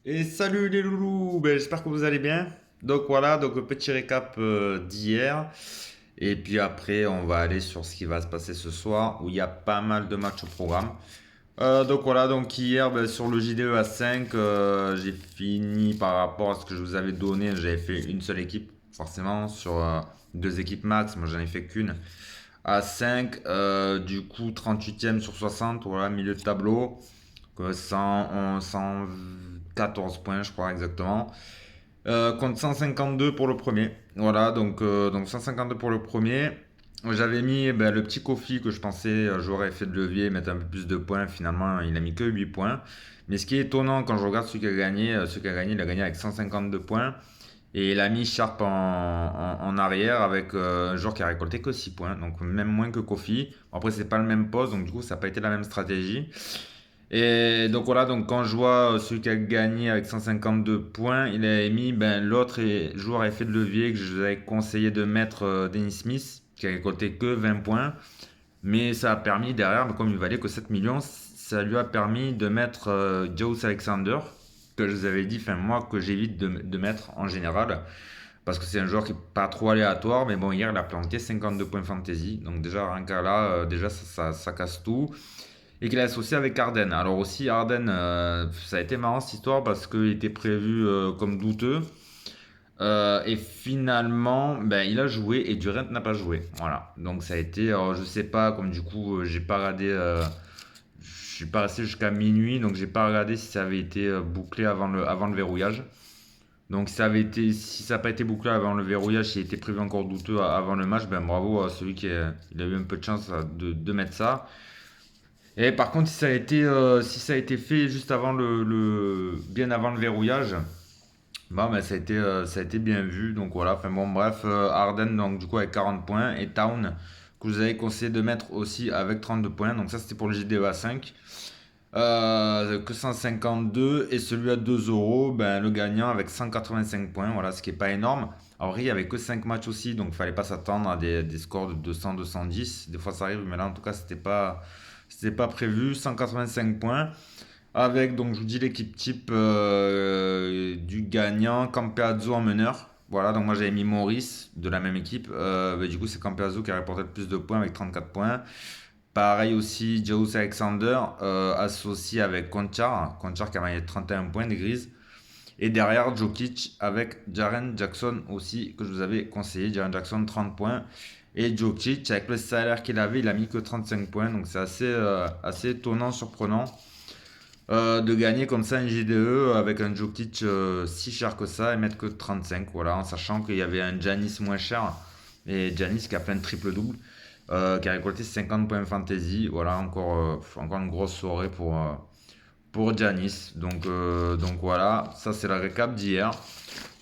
Et salut les loulous, j'espère que vous allez bien. Donc voilà, donc petit récap d'hier. Et puis après, on va aller sur ce qui va se passer ce soir, où il y a pas mal de matchs au programme. Donc voilà, donc hier, sur le JDE à 5, j'ai fini par rapport à ce que je vous avais donné. J'avais fait une seule équipe, forcément, sur deux équipes max. Moi, j'en ai fait qu'une. À 5, du coup, 38e sur 60, voilà, milieu de tableau. 114 points, je crois exactement. Contre 152 pour le premier. Voilà, donc 152 pour le premier. J'avais mis le petit Kofi que je pensais j'aurais effet de levier, mettre un peu plus de points. Finalement, il a mis que 8 points. Mais ce qui est étonnant quand je regarde celui qui a gagné, il a gagné avec 152 points. Et il a mis Sharp en arrière avec un joueur qui a récolté que 6 points. Donc même moins que Kofi. Après, c'est pas le même poste, donc du coup, ça n'a pas été la même stratégie. Et donc voilà, donc quand je vois celui qui a gagné avec 152 points, il a mis l'autre joueur à effet de levier que je vous avais conseillé de mettre Dennis Smith, qui a récolté que 20 points. Mais ça a permis derrière, comme il valait que 7 millions, ça lui a permis de mettre Joe Alexander, que je vous avais dit, enfin moi, que j'évite de mettre en général. Parce que c'est un joueur qui n'est pas trop aléatoire, mais bon, hier il a planté 52 points fantasy. Donc déjà, rien qu'à là, déjà ça casse tout et qu'il est associé avec Arden. Alors aussi Arden, ça a été marrant cette histoire parce qu'il était prévu comme douteux. Et finalement, il a joué et Durant n'a pas joué. Voilà. Donc ça a été, alors, je sais pas, comme du coup j'ai pas regardé, je suis pas resté jusqu'à minuit, donc j'ai pas regardé si ça avait été bouclé avant le verrouillage. Donc si ça n'a pas été bouclé avant le verrouillage, s'il était prévu encore douteux avant le match, bravo à celui il a eu un peu de chance de mettre ça. Et par contre, si ça a été fait juste avant bien avant le verrouillage, ça a été bien vu. Donc voilà, enfin bon, bref, Harden, donc du coup, avec 40 points, et Town, que vous avez conseillé de mettre aussi avec 32 points. Donc ça, c'était pour le JDE 5. Que 152 et celui à 2 euros, le gagnant avec 185 points, voilà, ce qui est pas énorme. Alors, il y avait que 5 matchs aussi, donc il fallait pas s'attendre à des scores de 200, 210. Des fois, ça arrive, mais là, en tout cas, c'était pas prévu. 185 points. Avec, donc, je vous dis l'équipe type du gagnant, Campeazzo en meneur. Voilà, donc moi j'avais mis Maurice de la même équipe. Du coup, c'est Campeazzo qui a rapporté le plus de points avec 34 points. Pareil aussi, Jaus Alexander associé avec Conchar. Conchar qui a gagné 31 points de grise. Et derrière, Jokic avec Jaren Jackson aussi, que je vous avais conseillé. Jaren Jackson, 30 points. Et Jokic, avec le salaire qu'il avait, il a mis que 35 points. Donc c'est assez étonnant, surprenant de gagner comme ça un JDE avec un Jokic si cher que ça et mettre que 35. Voilà, en sachant qu'il y avait un Giannis moins cher. Et Giannis qui a plein de triple-double qui a récolté 50 points fantasy. Voilà, encore une grosse soirée pour Giannis. Donc voilà, ça c'est la récap d'hier.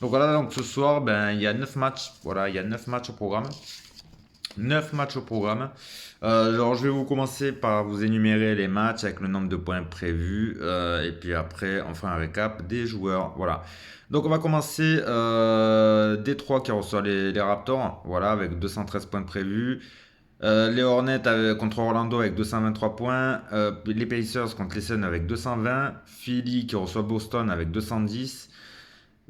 Donc voilà, donc ce soir, il y a 9 matchs. Voilà, il y a 9 matchs au programme. 9 matchs au programme. Alors je vais vous commencer par vous énumérer les matchs avec le nombre de points prévus. Et puis après, on fera un récap des joueurs. Voilà. Donc on va commencer Détroit qui reçoit les Raptors. Voilà, avec 213 points prévus. Les Hornets contre Orlando avec 223 points. Les Pacers contre les Suns avec 220. Philly qui reçoit Boston avec 210.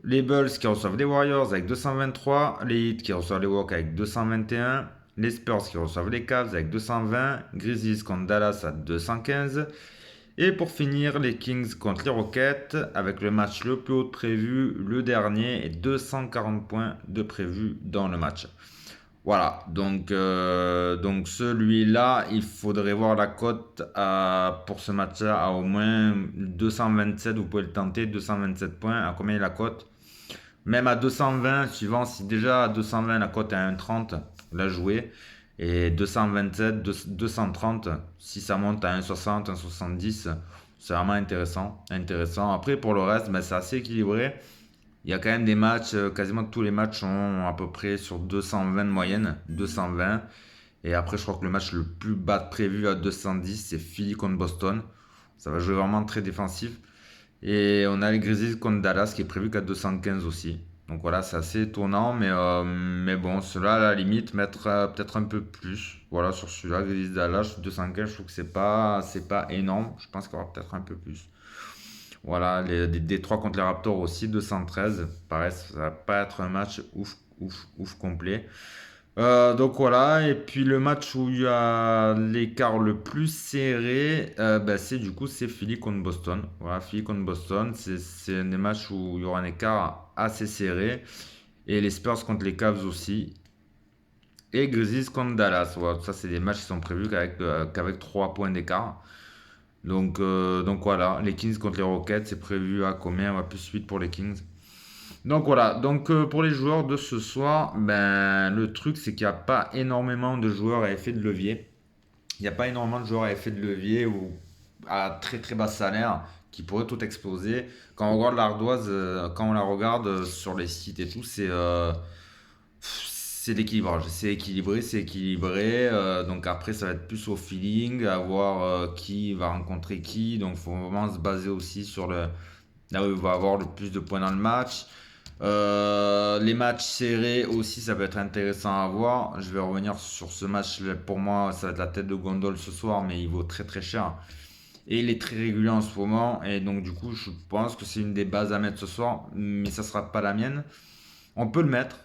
Les Bulls qui reçoivent les Warriors avec 223. Les Heat qui reçoivent les Hawks avec 221. Les Spurs qui reçoivent les Cavs avec 220. Grizzlies contre Dallas à 215. Et pour finir, les Kings contre les Rockets avec le match le plus haut de prévu, le dernier, et 240 points de prévu dans le match. Voilà, donc celui-là, il faudrait voir la cote pour ce match-là à au moins 227, vous pouvez le tenter, 227 points, à combien est la cote? Même à 220, suivant si déjà à 220 la cote est à 1,30, la jouer. Et 227, 230, si ça monte à 1,60, 1,70, c'est vraiment intéressant. Après, pour le reste, c'est assez équilibré. Il y a quand même des matchs, quasiment tous les matchs sont à peu près sur 220 de moyenne, 220. Et après, je crois que le match le plus bas de prévu à 210, c'est Philly contre Boston. Ça va jouer vraiment très défensif. Et on a les Grizzlies contre Dallas qui est prévu qu'à 215 aussi. Donc voilà, c'est assez étonnant, mais bon, cela à la limite, mettre peut-être un peu plus. Voilà, sur celui-là, Grizzlies Dallas 215, je trouve que c'est pas énorme. Je pense qu'il y aura peut-être un peu plus. Voilà, les Détroits contre les Raptors aussi, 213. Pareil, ça va pas être un match ouf, ouf, ouf complet. Donc voilà, et puis le match où il y a l'écart le plus serré, c'est du coup c'est Philly contre Boston. Voilà, Philly contre Boston, c'est un des matchs où il y aura un écart assez serré. Et les Spurs contre les Cavs aussi. Et Grizzlies contre Dallas. Voilà, ça c'est des matchs qui sont prévus qu'avec 3 points d'écart. Donc voilà, les Kings contre les Rockets, c'est prévu à combien? À plus 8 pour les Kings. Donc voilà, pour les joueurs de ce soir, le truc c'est qu'il n'y a pas énormément de joueurs à effet de levier. Il n'y a pas énormément de joueurs à effet de levier ou à très très bas salaire qui pourraient tout exploser. Quand on regarde l'ardoise, quand on la regarde sur les sites et tout, c'est l'équilibrage. C'est équilibré, c'est équilibré. Donc après, ça va être plus au feeling, à voir qui va rencontrer qui. Donc il faut vraiment se baser aussi sur là où il va avoir le plus de points dans le match. Les matchs serrés aussi, ça peut être intéressant à voir. Je vais revenir sur ce match. Pour moi, ça va être la tête de gondole ce soir, mais il vaut très très cher. Et il est très régulier en ce moment. Et donc, du coup, je pense que c'est une des bases à mettre ce soir. Mais ça sera pas la mienne. On peut le mettre.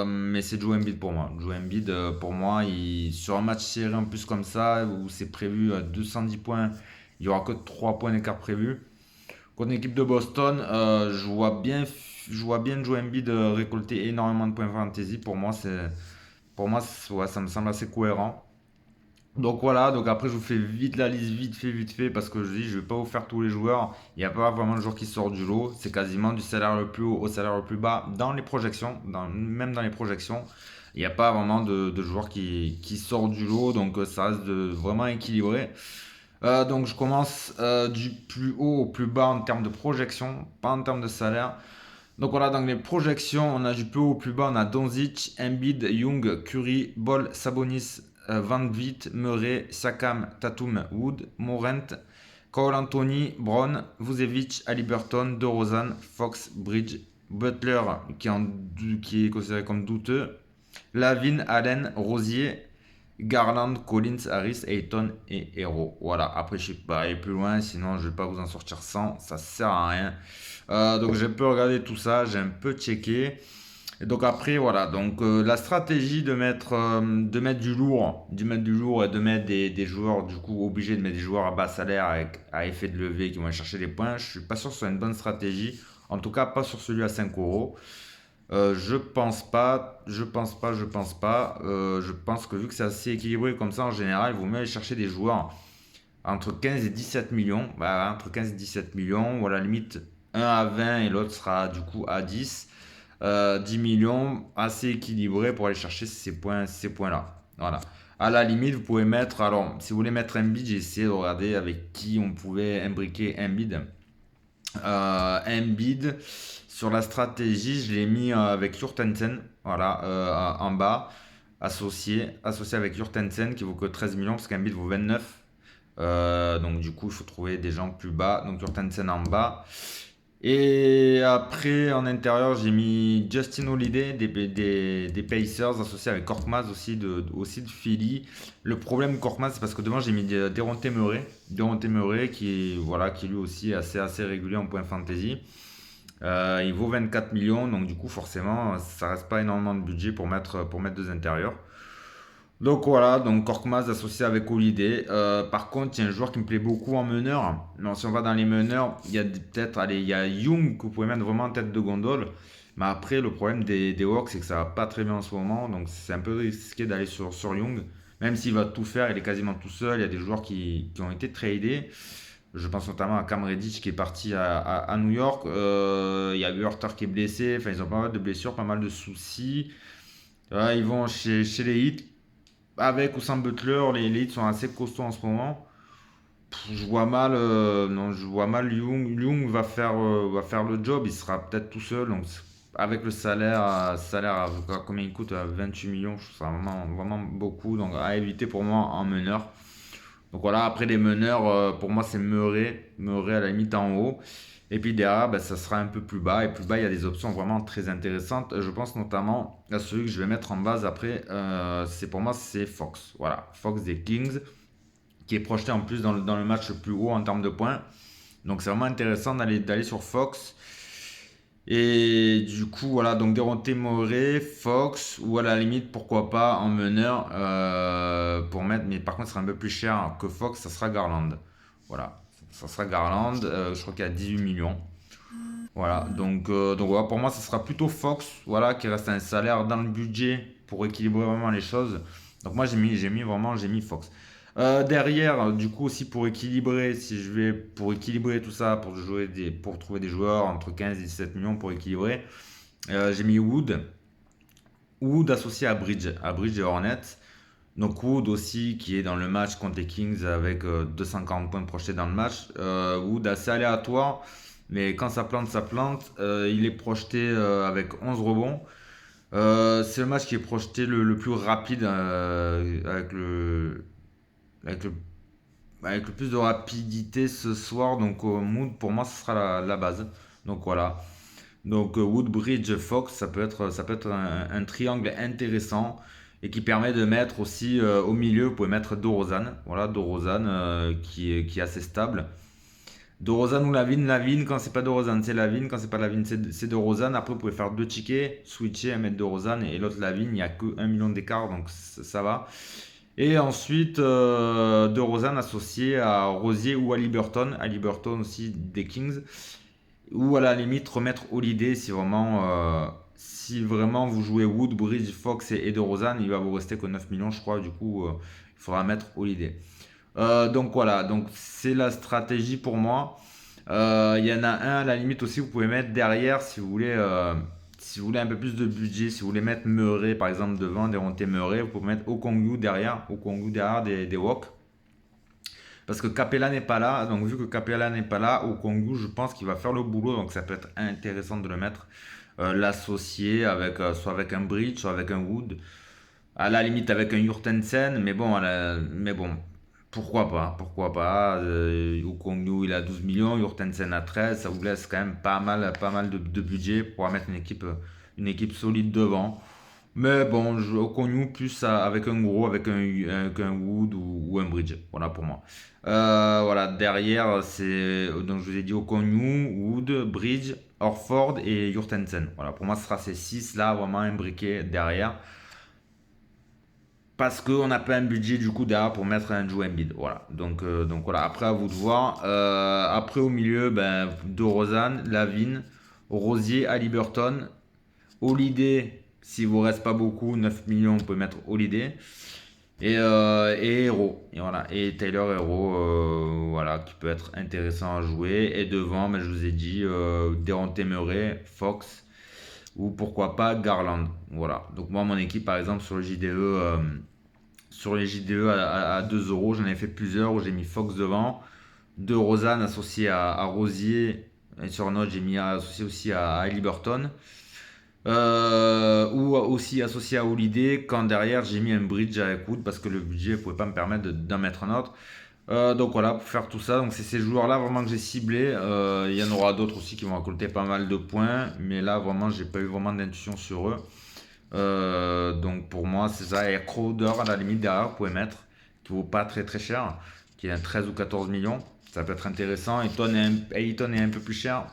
Mais c'est Joe Embiid pour moi. Joe Embiid, pour moi, sur un match serré en plus comme ça, où c'est prévu à 210 points, il n'y aura que 3 points d'écart prévus. Contre l'équipe de Boston, je vois bien Joe Embiid récolter énormément de points fantasy. Ouais, ça me semble assez cohérent. Donc voilà, donc après je vous fais vite la liste, vite fait, parce que je dis, je vais pas vous faire tous les joueurs. Il n'y a pas vraiment de joueur qui sort du lot. C'est quasiment du salaire le plus haut au salaire le plus bas dans les projections, même dans les projections. Il n'y a pas vraiment de joueurs qui sort du lot, donc ça reste vraiment équilibré. Donc je commence du plus haut au plus bas en termes de projection, pas en termes de salaire. Donc voilà, dans les projections, on a du plus haut au plus bas, on a Doncic, Embiid, Young, Curry, Ball, Sabonis, Van Vliet, Murray, Siakam, Tatum, Wood, Morant, Cole Anthony, Brown, Vucevic, Haliburton, DeRozan, Fox, Bridge, Butler qui est considéré comme douteux, Lavin, Allen, Rosier, Garland, Collins, Harris, Ayton et Hero. Voilà, après je ne sais pas aller plus loin, sinon je ne vais pas vous en sortir sans, ça sert à rien. Donc j'ai un peu regardé tout ça, j'ai un peu checké. Et donc après voilà, donc la stratégie de mettre du lourd, et de mettre des joueurs du coup obligés de mettre des joueurs à bas salaire à effet de levier qui vont aller chercher des points, je suis pas sûr que ce soit une bonne stratégie. En tout cas pas sur celui à 5 euros. Je pense pas, je pense que vu que c'est assez équilibré comme ça en général, il vaut mieux aller chercher des joueurs entre 15 et 17 millions. Bah, entre 15 et 17 millions, ou à la limite un à 20 et l'autre sera du coup à 10. 10 millions, assez équilibré pour aller chercher ces points-là. Voilà. À la limite, vous pouvez mettre, alors si vous voulez mettre un bid, j'ai essayé de regarder avec qui on pouvait imbriquer un bid. Embiid, sur la stratégie, je l'ai mis avec Jurtensen, voilà, en bas, associé avec Jurtensen qui vaut que 13 millions parce qu'Embiid vaut 29. Donc du coup, il faut trouver des gens plus bas. Donc Jurtensen en bas. Et après, en intérieur, j'ai mis Justin Holiday des Pacers associé avec Korkmaz aussi de Philly. Le problème Korkmaz, c'est parce que devant, j'ai mis Deronte Murray. Deronte Murray qui lui aussi est assez régulier en point fantasy. Il vaut 24 millions, donc du coup, forcément, ça reste pas énormément de budget pour mettre deux intérieurs. Donc voilà, donc Korkmaz associé avec Holiday. Par contre, il y a un joueur qui me plaît beaucoup en meneur. Non, si on va dans les meneurs, il y a peut-être, allez, il y a Young que vous pouvez mettre vraiment en tête de gondole. Mais après, le problème des Hawks, c'est que ça va pas très bien en ce moment. Donc c'est un peu risqué d'aller sur Young. Même s'il va tout faire, il est quasiment tout seul. Il y a des joueurs qui ont été tradés. Je pense notamment à Cam Reddish qui est parti à New York. Il y a Huerter qui est blessé. Enfin, ils ont pas mal de blessures, pas mal de soucis. Ils vont chez les Heat avec ou sans Butler, les Heat sont assez costauds en ce moment. Je vois mal, non, je vois mal Young. Young va faire le job, il sera peut-être tout seul. Donc avec le salaire à combien il coûte à 28 millions, je trouve ça vraiment, vraiment beaucoup. Donc à éviter pour moi en meneur. Donc voilà, après les meneurs, pour moi c'est Murray à la limite en haut. Et puis derrière, ça sera un peu plus bas. Et plus bas, il y a des options vraiment très intéressantes. Je pense notamment à celui que je vais mettre en base après. Pour moi, c'est Fox. Voilà, Fox des Kings, qui est projeté en plus dans le match le plus haut en termes de points. Donc c'est vraiment intéressant d'aller sur Fox. Et du coup, voilà, donc Deronte Murray, Fox, ou à la limite, pourquoi pas en meneur pour mettre, mais par contre, ce sera un peu plus cher que Fox, ça sera Garland. Voilà, ça sera Garland, je crois qu'il y a 18 millions. Voilà, donc voilà, pour moi, ça sera plutôt Fox, voilà, qui reste un salaire dans le budget pour équilibrer vraiment les choses. Donc moi, j'ai mis Fox. Derrière, du coup, aussi pour équilibrer, si je vais pour équilibrer tout ça, pour trouver des joueurs entre 15 et 17 millions pour équilibrer, j'ai mis Wood. Wood associé à Bridge et Hornet. Donc Wood aussi qui est dans le match contre les Kings avec 240 points projetés dans le match. Wood assez aléatoire, mais quand ça plante, ça plante. Il est projeté avec 11 rebonds. C'est le match qui est projeté le plus rapide avec le, avec le plus de rapidité ce soir. Donc Wood pour moi ce sera la base. Donc voilà. Donc Woodbridge Fox, ça peut être un triangle intéressant et qui permet de mettre aussi au milieu, vous pouvez mettre DeRozan. Voilà, DeRozan qui est assez stable. DeRozan ou Lavine quand c'est pas DeRozan, c'est Lavine, quand c'est pas Lavine, c'est DeRozan. Après, vous pouvez faire deux tickets, switcher et mettre DeRozan et l'autre Lavine, il n'y a que 1 million d'écart, donc ça va. Et ensuite, DeRozan associé à Rosier ou à Liberton. À Liberton aussi des Kings. Ou à la limite remettre Holiday si vraiment vous jouez Wood, Bridge, Fox et DeRozan, il va vous rester que 9 millions je crois, du coup il faudra mettre Holiday. Donc voilà, donc c'est la stratégie pour moi. Il y en a un à la limite aussi vous pouvez mettre derrière si vous voulez un peu plus de budget, si vous voulez mettre Murray par exemple devant, Deronte Murray, vous pouvez mettre Okongwu derrière des Hawks. Parce que Capella n'est pas là, donc vu que Capella n'est pas là, au Congo, je pense qu'il va faire le boulot, donc ça peut être intéressant de le mettre, l'associer avec soit avec un Bridge, soit avec un Wood, à la limite avec un Jurtensen, mais bon, pourquoi pas. Au Congo, il a 12 millions, Jurtensen a 13, ça vous laisse quand même pas mal de budget pour mettre une équipe solide devant. Mais bon, au Konyu plus avec un gros, avec un Wood ou un Bridge. Voilà pour moi. Voilà, derrière, donc je vous ai dit au Konyu, Wood, Bridge, Orford et Jurtensen. Voilà, pour moi, ce sera ces 6 là vraiment imbriqués derrière. Parce qu'on n'a pas un budget du coup derrière pour mettre un Joe Embiid. Voilà, donc voilà, après à vous de voir. Après au milieu, ben, DeRozan, Lavine, Rosier, Haliburton, Holiday, s'il vous reste pas beaucoup, 9 millions, vous pouvez mettre Holiday. Et Hero. Et voilà. Et Tyler Hero, voilà, qui peut être intéressant à jouer. Et devant, ben, je vous ai dit, Deronte Murray, Fox, ou pourquoi pas Garland. Voilà. Donc moi, mon équipe, par exemple, sur les JDE à 2 euros, j'en ai fait plusieurs où j'ai mis Fox devant. De Rosanne associé à Rosier. Et sur un autre, j'ai mis associé aussi à Liberton. Ou aussi associé à Holiday quand derrière j'ai mis un bridge avec Wood parce que le budget ne pouvait pas me permettre d'en mettre un autre. Donc voilà, pour faire tout ça, donc c'est ces joueurs-là vraiment que j'ai ciblé. Il y en aura d'autres aussi qui vont récolter pas mal de points, mais là vraiment j'ai pas eu vraiment d'intuition sur eux. Donc pour moi c'est ça. Et Crowder à la limite derrière, vous pouvez mettre, qui vaut pas très très cher, qui est à 13 ou 14 millions. Ça peut être intéressant. Ayton est un peu plus cher.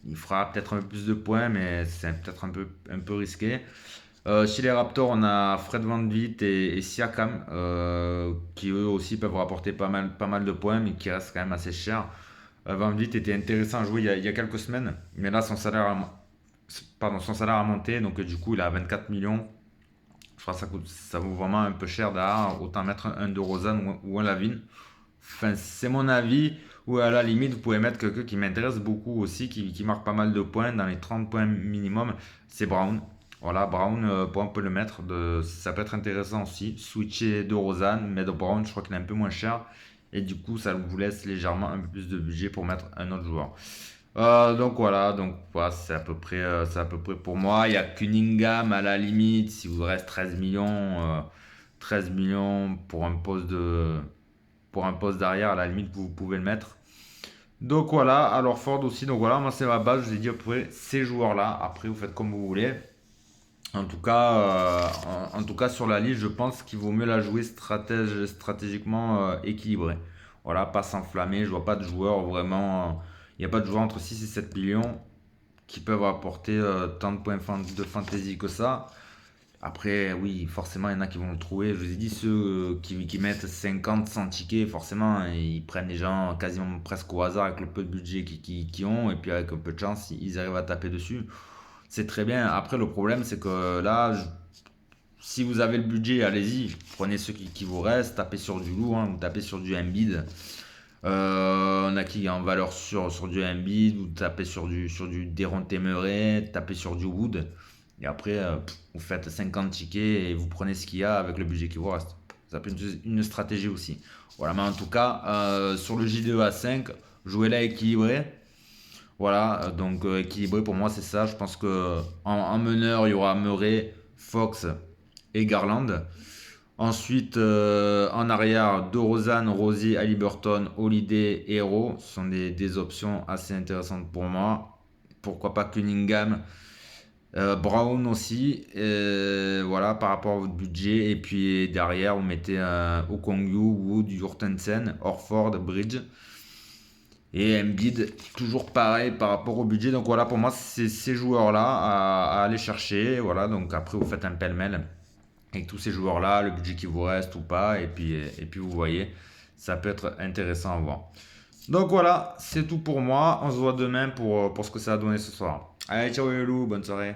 Il fera peut-être un peu plus de points, mais c'est peut-être un peu risqué. Chez les Raptors, on a Fred VanVleet et Siakam, qui eux aussi peuvent rapporter pas mal de points, mais qui restent quand même assez chers. VanVleet était intéressant à jouer il y a quelques semaines, mais là son salaire a monté, donc du coup il a 24 millions. Je crois que ça vaut vraiment un peu cher derrière, autant mettre un de Rosanne ou un Lavine. Enfin, c'est mon avis. Ou à la limite, vous pouvez mettre quelqu'un qui m'intéresse beaucoup aussi, qui marque pas mal de points, dans les 30 points minimum, c'est Brown. Voilà, Brown, on peut le mettre, ça peut être intéressant aussi. Switcher de Rosanne, mais de Brown, je crois qu'il est un peu moins cher. Et du coup, ça vous laisse légèrement un peu plus de budget pour mettre un autre joueur. Donc voilà, c'est à peu près pour moi. Il y a Cunningham à la limite, si vous reste 13 millions, 13 millions pour un poste d'arrière, à la limite, vous pouvez le mettre. Donc voilà, alors Ford aussi, donc voilà, moi c'est ma base, je vous ai dit à peu près ces joueurs-là. Après, vous faites comme vous voulez. En tout cas, sur la liste, je pense qu'il vaut mieux la jouer stratégiquement équilibrée. Voilà, pas s'enflammer. Je vois pas de joueurs vraiment. Il n'y a pas de joueurs entre 6 et 7 millions qui peuvent apporter tant de points de fantasy que ça. Après, oui, forcément, il y en a qui vont le trouver. Je vous ai dit, ceux qui mettent 50, 100 tickets, forcément, hein, ils prennent des gens quasiment presque au hasard avec le peu de budget qu'ils ont. Et puis, avec un peu de chance, ils arrivent à taper dessus. C'est très bien. Après, le problème, c'est que là, si vous avez le budget, allez-y. Prenez ceux qui vous restent. Tapez sur du lourd, hein, ou tapez sur du Embiid. On a qui est en valeur sur du Embiid, ou tapez sur du Dejounte Murray, tapez sur du Wood. Et après, vous faites 50 tickets et vous prenez ce qu'il y a avec le budget qui vous reste. Ça peut être une stratégie aussi. Voilà, mais en tout cas, sur le J2 à 5, jouez-la équilibré. Voilà, donc équilibré pour moi, c'est ça. Je pense que en meneur, il y aura Murray, Fox et Garland. Ensuite, en arrière, DeRozan, Rosier, Haliburton, Holiday, Hero. Ce sont des options assez intéressantes pour moi. Pourquoi pas Cunningham, Brown aussi. Voilà, par rapport à votre budget. Et puis derrière, vous mettez Okongwu, Wood, Jurtensen, Orford, Bridge. Et Embiid, toujours pareil par rapport au budget. Donc voilà, pour moi, c'est ces joueurs-là à aller chercher. Voilà, donc après, vous faites un pêle-mêle avec tous ces joueurs-là, le budget qui vous reste ou pas, et puis vous voyez, ça peut être intéressant à voir. Donc voilà, c'est tout pour moi. On se voit demain pour ce que ça a donné ce soir. Allez, ciao les loups, bonne soirée.